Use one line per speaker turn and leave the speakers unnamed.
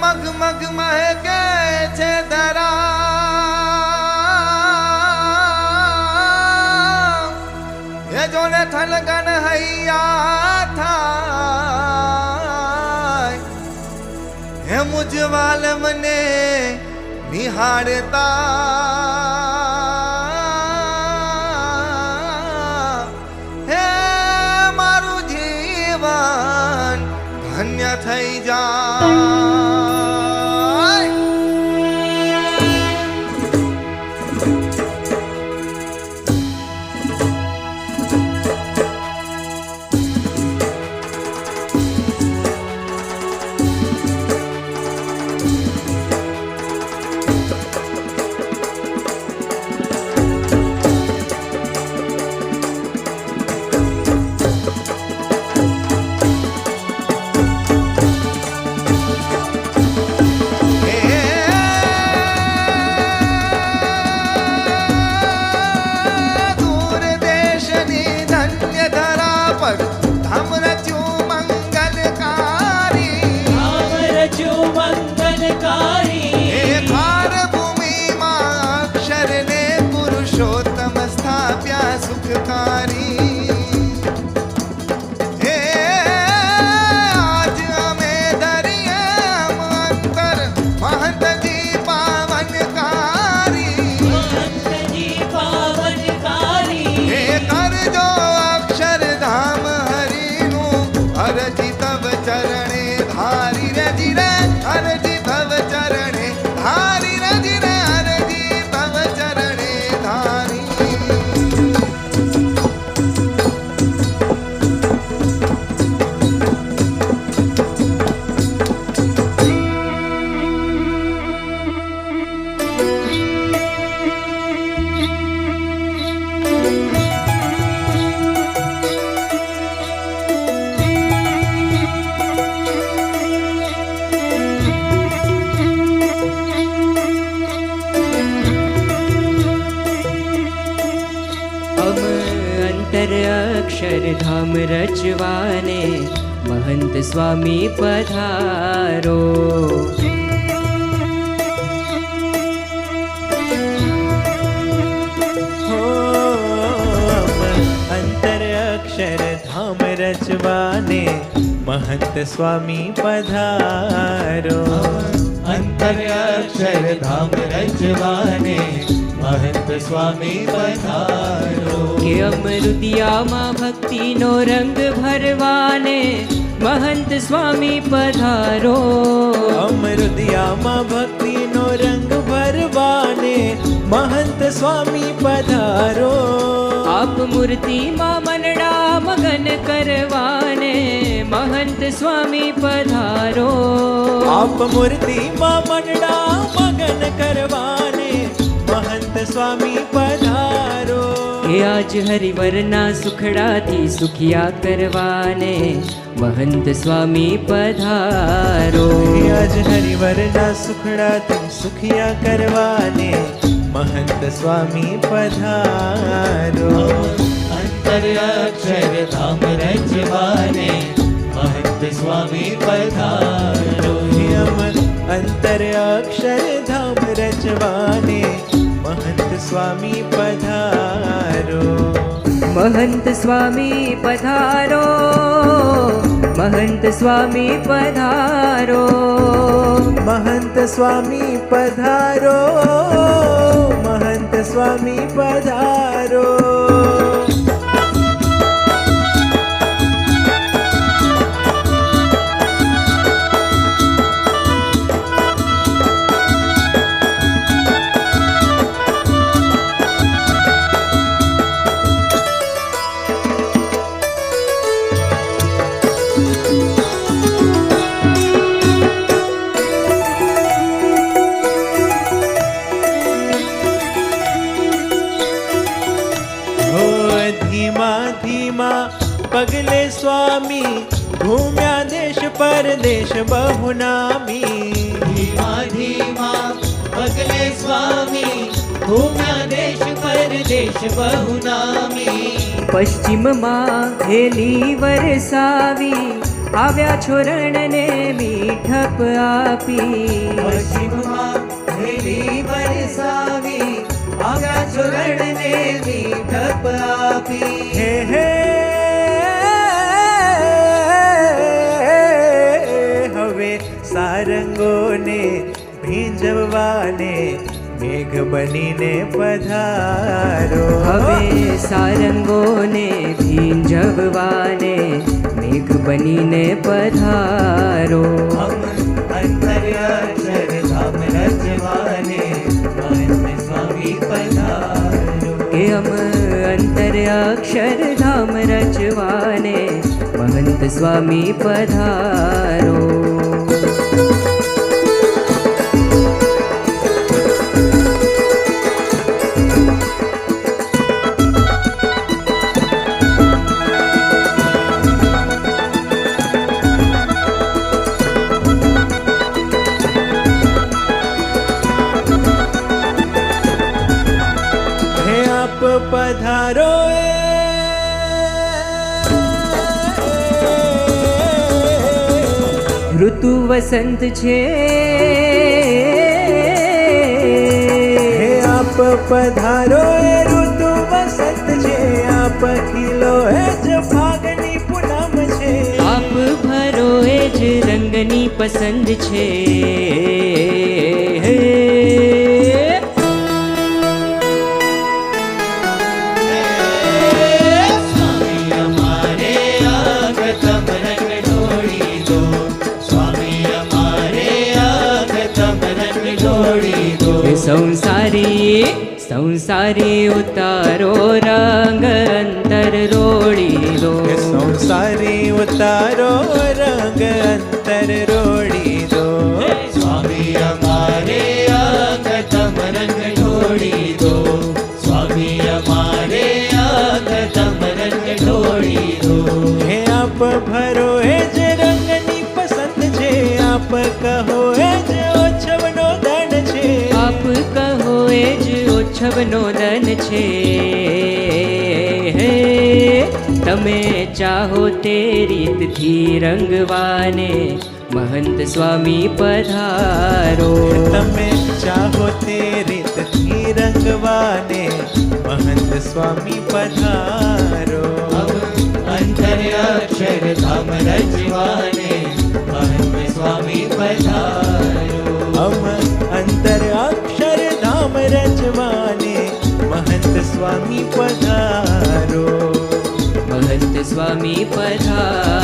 મગ મગ મહેકે છે ધરા એ જોને થલગન હૈયા થાય હે મુજવાલ મને નિહાળતા હે મારું જીવન ધન્ય થઈ જાય
अक्षरधाम रचवाने महंत स्वामी पधारो
हो अंतर अक्षरधाम रचवाने महंत स्वामी पधारो
अंतर अक्षरधाम रचवाने महंत स्वामी पधारो
के अमृतियामा भक्ति नो रंग भरवाने महंत स्वामी पधारो
अमृतियामा भक्ति नो रंग भरवाने महंत स्वामी पधारो
आप मूर्ति मां मनड़ा मगन करवाने महंत स्वामी पधारो
आप मूर्ति मां मनड़ा मगन करवाने महंत स्वामी पधारो
हे आज हरिवरना सुखड़ा थी सुखिया करवाने महंत स्वामी पधारो
हे आज हरिवरना सुखड़ा थी सुखिया करवाने महंत स्वामी पधारो
अंतर अक्षरधाम रचवाने महंत स्वामी पधारो
अंतर अक्षरधाम रचवाने महंत स्वामी पधारो
महंत स्वामी पधारो महंत स्वामी पधारो
महंत स्वामी पधारो महंत स्वामी पधारो पगले स्वामी घूम्या देश परदेश बहुनामी
धीमा धीमा पगले स्वामी घूम्या देश परदेश बहुनामी
पश्चिम मां हेली वरसावी આવ્યા છો રણને મીઠપ આપી
પશ્ચિમમાં રેલી વરસાવી આવ્યા છો રણને મીઠપ આપી
હે હે હવે સારંગોને ભીંજવાને મેઘ બનીને પધારો
હવે સારંગોને ભીંજવવાને મેઘ બનીને પધારો
हम अंतर्याक्षर धाम रचवाने महंत स्वामी पधारो
કે અમ અંતર અક્ષરધામ રચવાને મહંત સ્વામી પધારો
હે આપ પધારો
ઋતુ વસંત છે
હે આપ પધારો ઋતુ વસંત છે આપ ખીલો હે જ ફાગની પૂનમ છે
આપ ભરો એ જ રંગની પસંદ છે
स्वामी हमारे आगतम रंग ढोड़ी दो स्वामी हमारे आगतम रंग ढोड़ी दो
સંસારી ઉતારો રંગ અંતર રોડી દો
હે સંસારી ઉતારો રંગ અંતર રોડી દો
स्वामी हमारे आगतम रंग ढोड़ी दो स्वामी हमारे आगतम रंग ढोड़ी दो
હે આપ ભરો હે જ રંગની પસંદ છે આપ કહો હે જ ઓછવનો દંડ છે
આપ કહો એ જ ઓછવનો દન છે હે તમે ચાહો તે રીતથી રંગવાને મહંત સ્વામી પધારો
તમે ચાહો તે રીતથી રંગવાને મહંત સ્વામી પધારો
अब अंतर्याक्षर धाम रचवाने महंत स्वामी पधारो
અમ અંતર અક્ષર ધામ રચવાને મહંત સ્વામી પધારો
મહંત સ્વામી પધારો